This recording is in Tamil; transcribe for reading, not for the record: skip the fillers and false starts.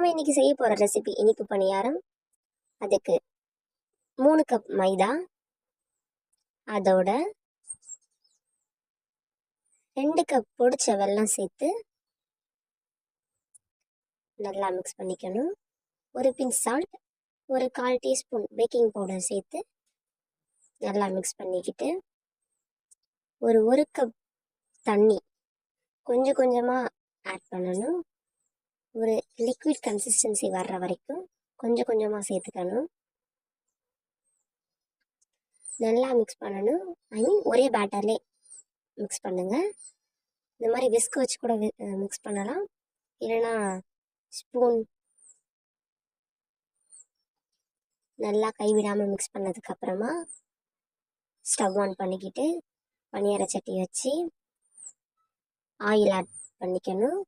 நாம் இன்றைக்கி செய்ய போகிற ரெசிபி இனிப்பு பணியாரம். அதுக்கு 3 கப் மைதா, அதோட 2 கப் பொடிச்ச வெல்லம் சேர்த்து நல்லா மிக்ஸ் பண்ணிக்கணும். ஒரு பிஞ்ச் சால்ட், ஒரு 1/4 டீஸ்பூன் பேக்கிங் பவுடர் சேர்த்து நல்லா மிக்ஸ் பண்ணிக்கிட்டு ஒரு கப் தண்ணி கொஞ்சம் கொஞ்சமாக ஆட் பண்ணணும். ஒரு லிக்விட் கன்சிஸ்டன்சி வர்ற வரைக்கும் கொஞ்சம் கொஞ்சமாக சேர்த்துக்கணும். நல்லா மிக்ஸ் பண்ணணும். ஒரே பேட்டர்லே மிக்ஸ் பண்ணுங்கள். இந்த மாதிரி விஸ்க் வச்சு கூட மிக்ஸ் பண்ணலாம், இல்லைன்னா ஸ்பூன். நல்லா கைவிடாமல் மிக்ஸ் பண்ணதுக்கப்புறமா ஸ்டவ் ஆன் பண்ணிக்கிட்டு பணியார சட்டி வச்சு ஆயில் ஆட் பண்ணிக்கணும்.